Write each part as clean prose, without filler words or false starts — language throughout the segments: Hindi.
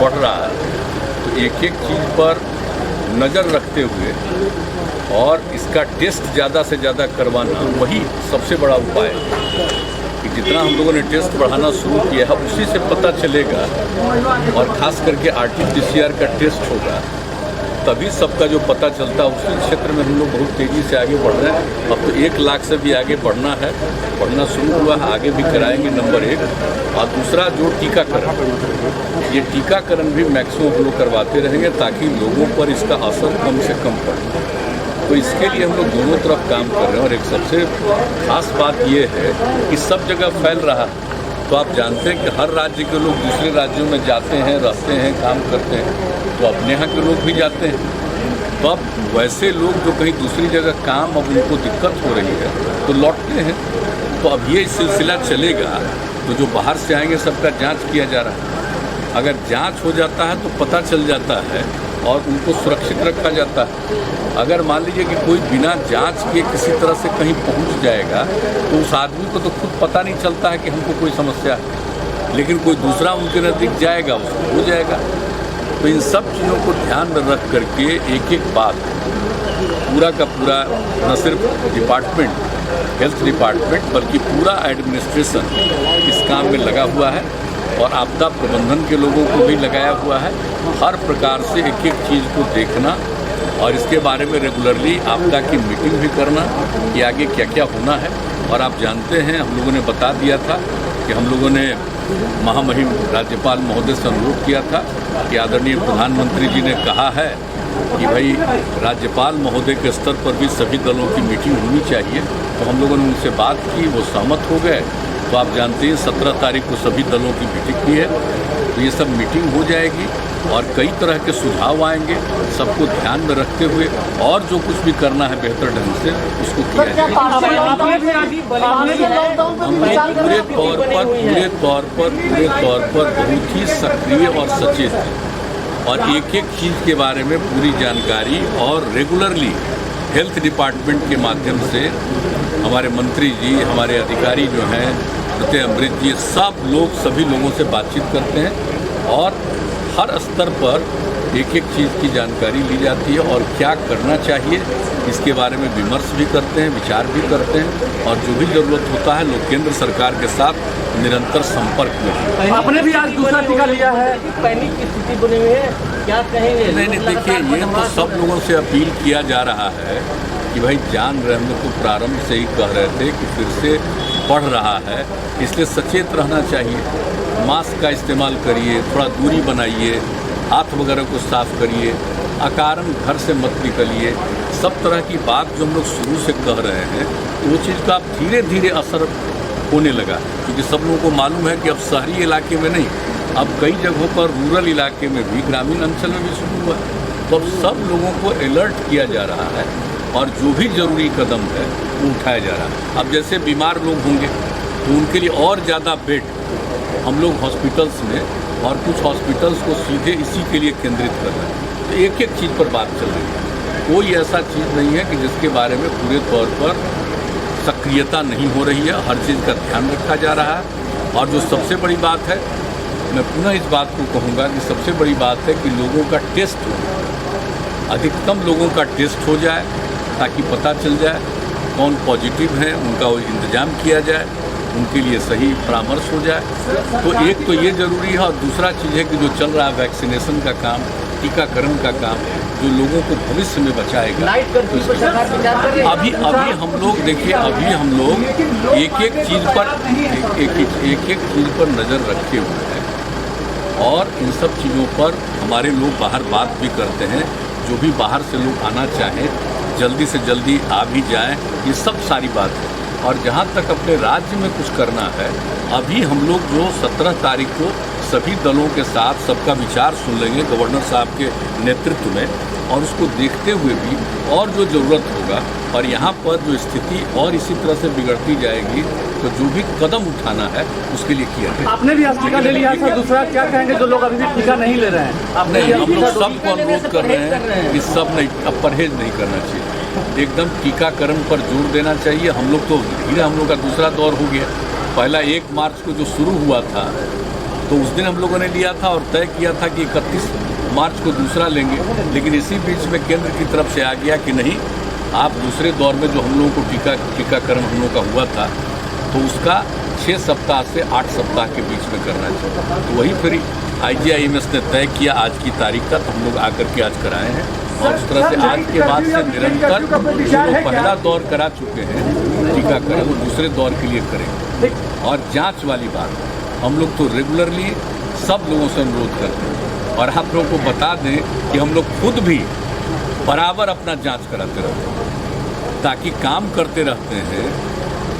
बढ़ रहा है, तो एक एक चीज़ पर नज़र रखते हुए और इसका टेस्ट ज़्यादा से ज़्यादा करवाना वही सबसे बड़ा उपाय है कि जितना हम लोगों ने टेस्ट बढ़ाना शुरू किया है उसी से पता चलेगा। और ख़ास करके RT-PCR का टेस्ट होगा तभी सबका जो पता चलता है। उसी क्षेत्र में हम लोग बहुत तेज़ी से आगे बढ़ रहे हैं। अब तो 1 लाख से भी आगे बढ़ना है, बढ़ना शुरू हुआ है, आगे भी कराएंगे नंबर 1। और दूसरा जो टीकाकरण, ये टीकाकरण भी मैक्सिमम हम लोग करवाते रहेंगे ताकि लोगों पर इसका असर कम से कम पड़े। तो इसके लिए हम लोग दोनों तरफ काम कर रहे हैं। और एक सबसे खास बात ये है कि सब जगह फैल रहा है, तो आप जानते हैं कि हर राज्य के लोग दूसरे राज्यों में जाते हैं, रहते हैं, काम करते हैं, तो अपने यहाँ के लोग भी जाते हैं। तो अब वैसे लोग जो कहीं दूसरी जगह काम अब उनको दिक्कत हो रही है तो लौटते हैं। तो अब ये सिलसिला चलेगा, तो जो बाहर से आएंगे सबका जांच किया जा रहा है। अगर जांच हो जाता है तो पता चल जाता है और उनको सुरक्षित रखा जाता है। अगर मान लीजिए कि कोई बिना जांच के किसी तरह से कहीं पहुंच जाएगा तो उस आदमी को तो खुद पता नहीं चलता है कि हमको कोई समस्या है, लेकिन कोई दूसरा उनके नज़दीक जाएगा उसको हो जाएगा। तो इन सब चीज़ों को ध्यान में रख करके एक एक बात पूरा का पूरा न सिर्फ डिपार्टमेंट, हेल्थ डिपार्टमेंट, बल्कि पूरा एडमिनिस्ट्रेशन इस काम में लगा हुआ है और आपदा प्रबंधन के लोगों को भी लगाया हुआ है। हर प्रकार से एक एक चीज़ को देखना और इसके बारे में रेगुलरली आपदा की मीटिंग भी करना कि आगे क्या क्या होना है। और आप जानते हैं हम लोगों ने बता दिया था कि हम लोगों ने महामहिम राज्यपाल महोदय से अनुरोध किया था कि आदरणीय प्रधानमंत्री जी ने कहा है कि भाई राज्यपाल महोदय के स्तर पर भी सभी दलों की मीटिंग होनी चाहिए। तो हम लोगों ने उनसे बात की, वो सहमत हो गए। तो आप जानते हैं 17 तारीख को सभी दलों की मीटिंग भी है, तो ये सब मीटिंग हो जाएगी और कई तरह के सुझाव आएंगे। सबको ध्यान में रखते हुए और जो कुछ भी करना है बेहतर ढंग से उसको किया जाएगा। हम लोग पूरे तौर पर बहुत ही सक्रिय और सचेत हैं और एक एक चीज़ के बारे में पूरी जानकारी और रेगुलरली हेल्थ डिपार्टमेंट के माध्यम से हमारे मंत्री जी, हमारे अधिकारी जो हैं, प्रत्यय अमृत जी, सब लोग सभी लोगों से बातचीत करते हैं और हर स्तर पर एक एक चीज़ की जानकारी ली जाती है और क्या करना चाहिए इसके बारे में विमर्श भी करते हैं, विचार भी करते हैं और जो भी ज़रूरत होता है लोग केंद्र सरकार के साथ निरंतर संपर्क में। आपने भी आज दूसरा टीका लिया है, पैनिक की स्थिति बनी हुई है, क्या कहेंगे? नहीं, देखिए ये तो सब लोगों से अपील किया जा रहा है कि भाई जान रहे, हम लोग तो प्रारंभ से ही कह रहे थे कि फिर से बढ़ रहा है, इसलिए सचेत रहना चाहिए। मास्क का इस्तेमाल करिए, थोड़ा दूरी बनाइए, हाथ वगैरह को साफ करिए, अकारण घर से मत निकलिए। सब तरह की बात जो हम लोग शुरू से कह रहे हैं वो चीज़ का अब धीरे धीरे असर होने लगा, क्योंकि सब लोगों को मालूम है कि अब शहरी इलाके में नहीं, अब कई जगहों पर रूरल इलाके में भी, ग्रामीण अंचल में भी शुरू हुआ है। तो अब सब लोगों को अलर्ट किया जा रहा है और जो भी ज़रूरी कदम है वो उठाया जा रहा है। अब जैसे बीमार लोग होंगे तो उनके लिए और ज़्यादा बेड हम लोग हॉस्पिटल्स में और कुछ हॉस्पिटल्स को सीधे इसी के लिए केंद्रित कर रहे हैं। तो एक एक चीज़ पर बात चल रही है, कोई ऐसा चीज़ नहीं है कि जिसके बारे में पूरे तौर पर सक्रियता नहीं हो रही है। हर चीज़ का ध्यान रखा जा रहा है और जो सबसे बड़ी बात है, मैं पुनः इस बात को कहूँगा कि सबसे बड़ी बात है कि लोगों का टेस्ट हो, अधिकतम लोगों का टेस्ट हो जाए ताकि पता चल जाए कौन पॉजिटिव हैं, उनका वो इंतज़ाम किया जाए, उनके लिए सही परामर्श हो जाए। तो एक तो ये ज़रूरी है और दूसरा चीज़ है कि जो चल रहा है वैक्सीनेशन का काम, टीकाकरण का काम, जो लोगों को भविष्य में बचाएगा। तो अभी हम लोग देखिए, अभी हम लोग एक एक चीज़ पर नज़र रखे हुए हैं और इन सब चीज़ों पर हमारे लोग बाहर बात भी करते हैं। जो भी बाहर से लोग आना चाहें जल्दी से जल्दी आ भी जाएं, ये सब सारी बात है। और जहाँ तक अपने राज्य में कुछ करना है, अभी हम लोग जो 17 तारीख को सभी दलों के साथ सबका विचार सुन लेंगे गवर्नर साहब के नेतृत्व में, और उसको देखते हुए भी और जो ज़रूरत होगा और यहाँ पर जो स्थिति और इसी तरह से बिगड़ती जाएगी तो जो भी कदम उठाना है उसके लिए किया जाए। आपने भी आज टीका ले लिया था, दूसरा क्या कहेंगे जो लोग अभी भी टीका नहीं ले रहे हैं? आपने हम लोग सबको अनुरोध कर रहे हैं कि सब नहीं, अब परहेज नहीं करना चाहिए, एकदम टीकाकरण पर जोर देना चाहिए। हम लोग तो धीरे, हम लोग का दूसरा दौर हो गया। पहला 1 मार्च को जो शुरू हुआ था तो उस दिन हम लोगों ने लिया था और तय किया था कि 31 मार्च को दूसरा लेंगे, लेकिन इसी बीच में केंद्र की तरफ से आ गया कि नहीं, आप दूसरे दौर में जो हम लोगों को टीकाकरण हम लोगों का हुआ था तो उसका 6 सप्ताह से 8 सप्ताह के बीच में करना चाहिए। तो वही फिर IGIMS ने तय किया आज की तारीख का, तो हम लोग आकर के आज कराए हैं और उस तरह से आज के बाद से निरंतर जो लोग पहला दौर करा चुके हैं टीकाकरण वो दूसरे दौर के लिए करेंगे। और जांच वाली बात, हम लोग तो रेगुलरली सब लोगों से अनुरोध करते हैं और आप लोगों को बता दें कि हम लोग खुद भी बराबर अपना जांच कराते रहते हैं, ताकि काम करते रहते हैं,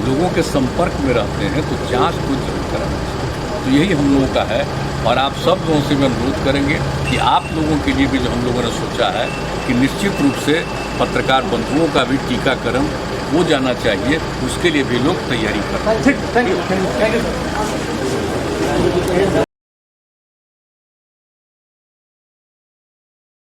लोगों के संपर्क में रहते हैं, तो जांच खुद जरूर कराना चाहिए। तो यही हम लोगों का है और आप सब लोगों से मैं अनुरोध करेंगे कि आप लोगों के लिए भी जो हम लोगों ने सोचा है कि निश्चित रूप से पत्रकार बंधुओं का भी टीकाकरण हो जाना चाहिए, उसके लिए भी लोग तैयारी कर रहे हैं। ठीक, थैंक यू।